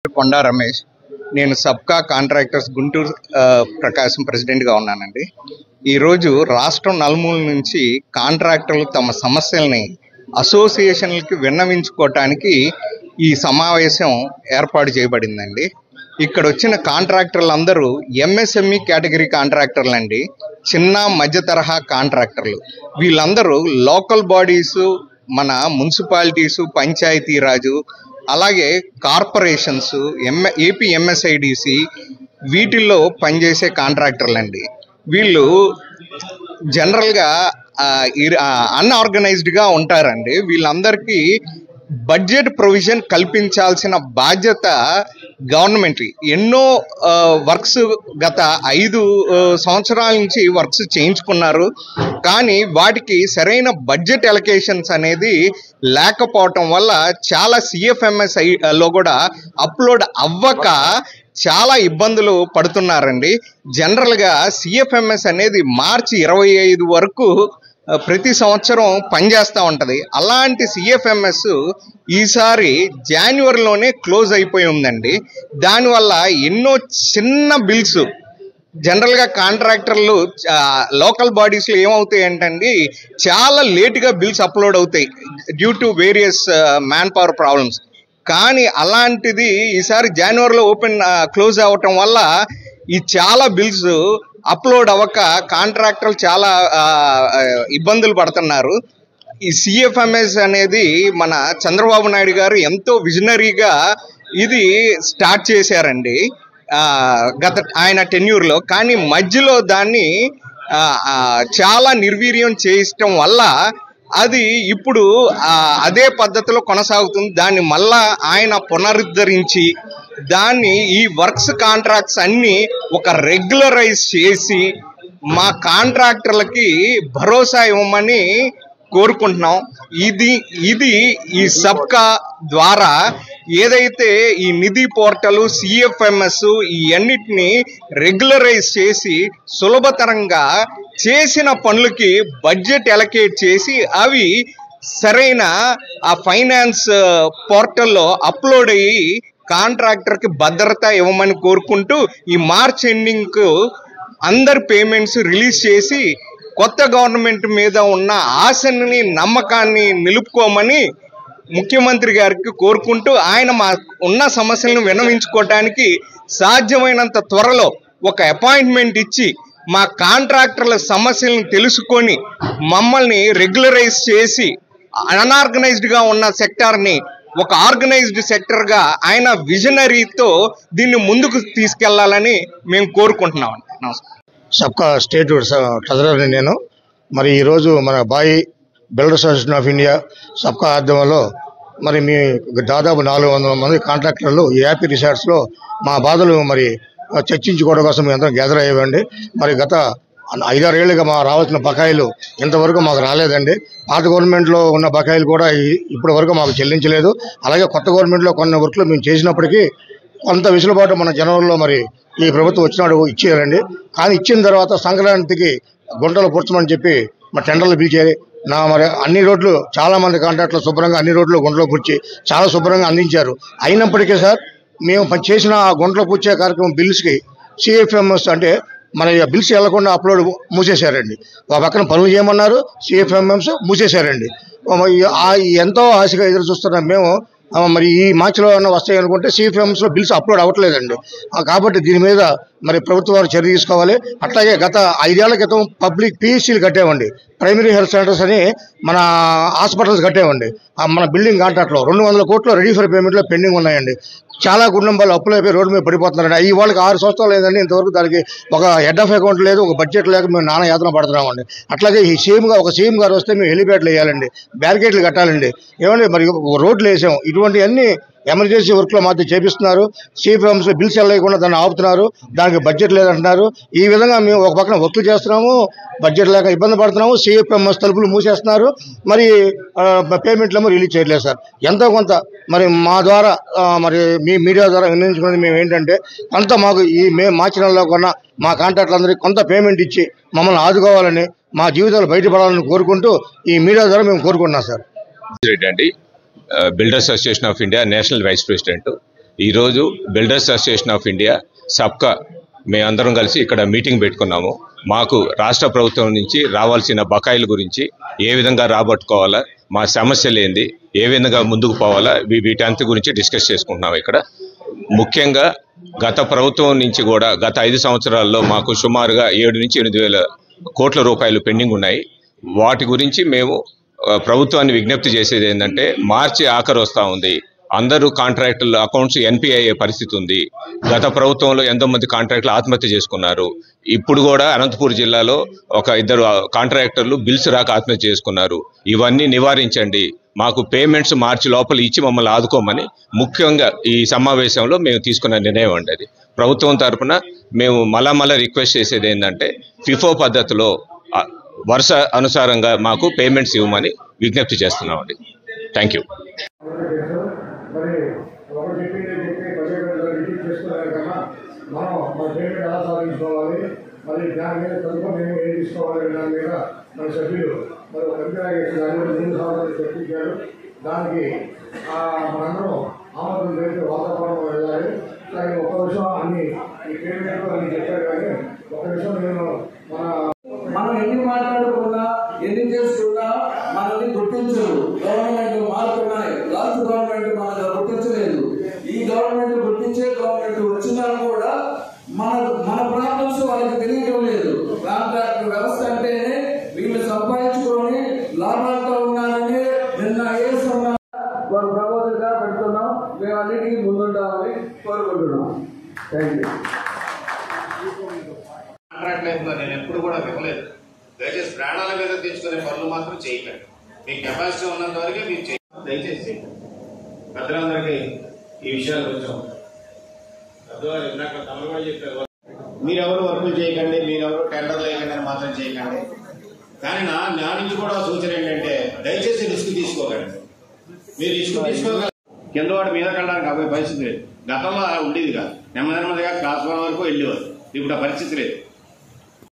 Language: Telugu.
కొండా రమేష్. నేను సబ్కా కాంట్రాక్టర్స్ గుంటూరు ప్రకాశం ప్రెసిడెంట్గా ఉన్నానండి. ఈరోజు రాష్ట్రం నలుమూల నుంచి కాంట్రాక్టర్లు తమ సమస్యల్ని అసోసియేషన్లకి విన్నవించుకోవటానికి ఈ సమావేశం ఏర్పాటు చేయబడిందండి. ఇక్కడ వచ్చిన కాంట్రాక్టర్లు అందరూ ఎంఎస్ఎంఈ కేటగిరీ కాంట్రాక్టర్లు అండి, చిన్న మధ్య తరహా కాంట్రాక్టర్లు. వీళ్ళందరూ లోకల్ బాడీసు, మన మున్సిపాలిటీసు, పంచాయతీరాజు, అలాగే కార్పొరేషన్స్, ఏపీ ఎంఎస్ఐడిసి వీటిల్లో పనిచేసే కాంట్రాక్టర్లు అండి. వీళ్ళు జనరల్గా అన్ఆర్గనైజ్డ్గా ఉంటారండి. వీళ్ళందరికీ బడ్జెట్ ప్రొవిజన్ కల్పించాల్సిన బాధ్యత గవర్నమెంట్. ఎన్నో వర్క్స్ గత 5 సంవత్సరాల నుంచి వర్క్స్ చేయించుకున్నారు, కానీ వాటికి సరైన బడ్జెట్ అలొకేషన్స్ అనేది లేకపోవటం వల్ల చాలా సిఎఫ్ఎంఎస్లో కూడా అప్లోడ్ అవ్వక చాలా ఇబ్బందులు పడుతున్నారండి. జనరల్గా సిఎఫ్ఎంఎస్ అనేది మార్చి 25 వరకు ప్రతి సంవత్సరం పనిచేస్తూ ఉంటుంది. అలాంటి సిఎఫ్ఎంఎస్ ఈసారి జనవరిలోనే క్లోజ్ అయిపోయి ఉందండి. దానివల్ల ఎన్నో చిన్న బిల్స్ జనరల్గా కాంట్రాక్టర్లు లోకల్ బాడీస్లో ఏమవుతాయి ఏంటండి, చాలా లేటుగా బిల్స్ అప్లోడ్ అవుతాయి due to various man power problems. కానీ అలాంటిది ఈసారి జనవరిలో క్లోజ్ అవ్వటం వల్ల ఈ చాలా బిల్స్ అప్లోడ్ అవ్వక కాంట్రాక్టర్లు చాలా ఇబ్బందులు పడుతున్నారు. ఈ సిఎఫ్ఎంఎస్ అనేది మన చంద్రబాబు నాయుడు గారు ఎంతో విజనరీగా ఇది స్టార్ట్ చేశారండి ఆయన టెన్యూర్లో. కానీ మధ్యలో దాన్ని చాలా నిర్వీర్యం చేయించడం వల్ల అది ఇప్పుడు అదే పద్ధతిలో కొనసాగుతుంది. దాన్ని మళ్ళా ఆయన పునరుద్ధరించి దాన్ని ఈ వర్క్స్ కాంట్రాక్ట్స్ అన్ని ఒక రెగ్యులరైజ్ చేసి మా కాంట్రాక్టర్లకి భరోసా ఇవ్వమని కోరుకుంటున్నాం. ఇది ఈ సబ్కా ద్వారా ఏదైతే ఈ నిధి పోర్టల్, సిఎఫ్ఎంఎస్ ఈ అన్నిటిని రెగ్యులరైజ్ చేసి సులభతరంగా చేసిన పనులకి బడ్జెట్ అలొకేట్ చేసి అవి సరైన ఆ ఫైనాన్స్ పోర్టల్లో అప్లోడ్ అయ్యి కాంట్రాక్టర్కి భద్రత ఇవ్వమని కోరుకుంటూ ఈ మార్చ్ ఎండింగ్కు అందరి పేమెంట్స్ రిలీజ్ చేసి కొత్త గవర్నమెంట్ మీద ఉన్న ఆశని, నమ్మకాన్ని నిలుపుకోమని ముఖ్యమంత్రి గారికి కోరుకుంటూ ఆయన మా ఉన్న సమస్యలను విన్నవించుకోవడానికి సాధ్యమైనంత త్వరలో ఒక అపాయింట్మెంట్ ఇచ్చి మా కాంట్రాక్టర్ల సమస్యలను తెలుసుకొని మమ్మల్ని రెగ్యులరైజ్ చేసి అన్ఆర్గనైజ్డ్గా ఉన్న సెక్టార్ని ఒక ఆర్గనైజ్డ్ సెక్టర్గా ఆయన విజనరీతో దీన్ని ముందుకు తీసుకెళ్లాలని మేము కోరుకుంటున్నామండి. నమస్కారం. సబ్కా స్టేట్ ట్రెజరర్ని నేను. మరి ఈరోజు మన బాయి బిల్డర్స్ అసోసియేషన్ ఆఫ్ ఇండియా సబ్కా ఆధ్వర్యంలో మరి మీ దాదాపు 400 మంది కాంట్రాక్టర్లు ఏపీ రిసార్ట్స్లో మా బాధలు మరి చర్చించుకోవడం కోసం మేము అందరం గ్యాదర్ అయ్యేవండి. మరి గత 5-6 ఏళ్ళుగా మా రావాల్సిన బకాయిలు ఇంతవరకు మాకు రాలేదండి. పాత గవర్నమెంట్లో ఉన్న బకాయిలు కూడా ఇప్పటి వరకు మాకు చెల్లించలేదు. అలాగే కొత్త గవర్నమెంట్లో కొన్ని వర్క్లు మేము చేసినప్పటికీ కొంత వెసులుబాటు మన జనవరిలో మరి ఈ ప్రభుత్వం వచ్చినాడు ఇచ్చేయాలండి. కానీ ఇచ్చిన తర్వాత సంక్రాంతికి గుంటలు పూడ్చమని చెప్పి మా టెండర్లు పిలిచారు. మరి అన్ని రోడ్లు చాలా మంది కాంట్రాక్టర్లు శుభ్రంగా అన్ని రోడ్లు గుంటలో పూడ్చి చాలా శుభ్రంగా అందించారు. అయినప్పటికీ సార్ మేము చేసిన ఆ గుంటలో పూడ్చే కార్యక్రమం బిల్స్కి సిఎఫ్ఎంఎస్ అంటే మన బిల్స్ వెళ్లకుండా అప్లోడ్ మూసేశారండి. ఒక పక్కన పనులు చేయమన్నారు, సిఎఫ్ఎంఎస్ మూసేశారండి. ఎంతో ఆశగా ఎదురు చూస్తున్నాం మేము. మరి ఈ మార్చిలో ఏమైనా వస్తాయి అనుకుంటే సిఎఫ్ఎంఎస్లో బిల్స్ అప్లోడ్ అవ్వట్లేదండి. కాబట్టి దీని మీద మరి ప్రభుత్వం వారు చర్య తీసుకోవాలి. అట్లాగే గత 5 ఏళ్ల క్రితం పబ్లిక్ పిహెచ్సీలు కట్టామండి, ప్రైమరీ హెల్త్ సెంటర్స్ అని మన హాస్పిటల్స్ కట్టామండి. మన బిల్డింగ్ కాంట్రాక్ట్లో 200 కోట్లు రెడీ ఫర్ పేమెంట్లో పెండింగ్ ఉన్నాయండి. చాలా కుటుంబాలు అప్పులైపోయి రోడ్డు మీద పడిపోతున్నారండి. ఈ వాళ్ళకి 6 సంవత్సరాలు లేదండి, ఇంతవరకు దానికి ఒక హెడ్ ఆఫ్ అకౌంట్ లేదు, ఒక బడ్జెట్ లేక మేము నానా యాతన పడుతున్నామండి. అట్లాగే ఈ ఒక సీఎం గారు వస్తే మేము హెలిప్యాడ్లు వేయాలండి, బ్యారికేడ్లు కట్టాలండి. ఏమండి మరి రోడ్లు వేసాం. ఇటువంటివన్నీ ఎమర్జెన్సీ వర్క్లో మాత్రం చేపిస్తున్నారు. సిఎఫ్ఎంఎస్ బిల్స్ వెళ్ళకుండా దాన్ని ఆపుతున్నారు, దానికి బడ్జెట్ లేదంటున్నారు. ఈ విధంగా మేము ఒక పక్కన వర్క్లు చేస్తున్నాము, బడ్జెట్ లేక ఇబ్బంది పడుతున్నాము, సిఎఫ్ఎంఎస్ తలుపులు మూసేస్తున్నారు, మరి పేమెంట్లేమో రిలీజ్ చేయట్లేదు సార్. ఎంతో కొంత మరి మా ద్వారా మరి మీ మీడియా ద్వారా వినియోగించుకునేది మేము ఏంటంటే కొంత మాకు ఈ మార్చి నెలలో కొన్న మా కాంట్రాక్టర్లందరికీ కొంత పేమెంట్ ఇచ్చి మమ్మల్ని ఆదుకోవాలని, మా జీవితాలు బయటపడాలని కోరుకుంటూ ఈ మీడియా ద్వారా మేము కోరుకుంటున్నాం sir. Builders association of India national vice president. ఈరోజు బిల్డర్స్ అసోసియేషన్ ఆఫ్ ఇండియా సబ్కా మేమందరం కలిసి ఇక్కడ మీటింగ్ పెట్టుకున్నాము. మాకు రాష్ట్ర ప్రభుత్వం నుంచి రావాల్సిన బకాయిల గురించి ఏ విధంగా రాబట్టుకోవాలా, మా సమస్యలు ఏంది, ఏ విధంగా ముందుకు పోవాలా, వీటంత గురించి డిస్కస్ చేసుకుంటున్నాము. ఇక్కడ ముఖ్యంగా గత ప్రభుత్వం నుంచి కూడా గత 5 సంవత్సరాల్లో మాకు సుమారుగా 7 నుంచి 8,000 కోట్ల రూపాయలు పెండింగ్ ఉన్నాయి. వాటి గురించి మేము ప్రభుత్వాన్ని విజ్ఞప్తి చేసేది ఏంటంటే, మార్చి ఆఖరు వస్తూ ఉంది, అందరూ కాంట్రాక్టుల అకౌంట్స్ ఎన్పిఐ అయ్యే పరిస్థితి ఉంది. గత ప్రభుత్వంలో ఎంతో మంది కాంట్రాక్టులు ఆత్మహత్య చేసుకున్నారు. ఇప్పుడు కూడా అనంతపూర్ జిల్లాలో ఒక 2 కాంట్రాక్టర్లు బిల్స్ రాక ఆత్మహత్య చేసుకున్నారు. ఇవన్నీ నివారించండి, మాకు పేమెంట్స్ మార్చి లోపల ఇచ్చి మమ్మల్ని ఆదుకోమని ముఖ్యంగా ఈ సమావేశంలో మేము తీసుకున్న నిర్ణయం అండి. అది ప్రభుత్వం తరఫున మేము మళ్ళా రిక్వెస్ట్ చేసేది ఏంటంటే, ఫిఫో పద్ధతిలో వరుస అనుసారంగా మాకు పేమెంట్స్ ఇవ్వమని విజ్ఞప్తి చేస్తున్నామండి. Thank you. మరి ఒకటి రిపీట్ చేసుకున్నారు కన్నా మనం మన పేమెంట్ ఎలా సాధించుకోవాలి, మరి దాని మీద తదుపరి మేము ఏం తీసుకోవాలి దాని మీద మన సభ్యులు మరి ఒక దాని 3 సంవత్సరాలు చర్చించారు. దానికి మనందరం ఆమోదం చేసి వాతావరణం వెళ్ళాలి. కానీ ఒక విషయం అన్ని ఈ పేమెంట్ అని చెప్పారు, కానీ ఒక విషయం నేను మనం ఎన్ని మాట్లాడుకున్నా ఎన్ని చేస్తున్నా మనల్ని గుర్తించరు. గవర్నమెంట్ మారుతున్నాయి, లాస్ట్ గవర్నమెంట్ మనల్ని గుర్తించలేదు. ఈ గవర్నమెంట్ గుర్తించే గవర్నమెంట్ వచ్చినా కూడా మన ప్రాబ్లమ్స్ వాళ్ళకి తెలియడం లేదు. కాంట్రాక్టర్ వ్యవస్థ అంటేనే వీళ్ళు సంపాదించుకొని లాభాలతో ఉన్నారని నిన్న ఏసుకున్నా వాళ్ళు ప్రపోజల్ గా పెడుతున్నాం. మేము అన్నిటికీ ముందుంటామని కోరుకుంటున్నాం. Thank you. కాంట్రాక్ట్ లైఫ్ లో నేను ఎప్పుడు కూడా వినలేదు. దయచేసి ప్రాణాల మీద తెచ్చుకునే పనులు మాత్రం చేయకండి. మీ కెపాసిటీ ఉన్నంత వరకే మీరు చేయండి, దయచేసి చేయండి. పెద్దలందరికీ ఈ విషయాలు కొంచెం ఇందాక తమరు కూడా చెప్పారు, మీరెవరు వర్కులు చేయకండి, మీరెవరు టెండర్లు వేయకండి అని మాత్రం చేయకండి. కానీ నా నుంచి కూడా సూచన ఏంటంటే, దయచేసి రిస్క్ తీసుకోకండి. మీరు రిస్క్ తీసుకోగలరు, కింద వాడు మీద వెళ్ళడానికి అవే పరిస్థితి లేదు. గతంలో ఉండేది కాదు, నెమ్మదిగా క్లాస్ 1 వరకు వెళ్ళేవారు. ఇప్పుడు ఆ పరిస్థితి లేదు.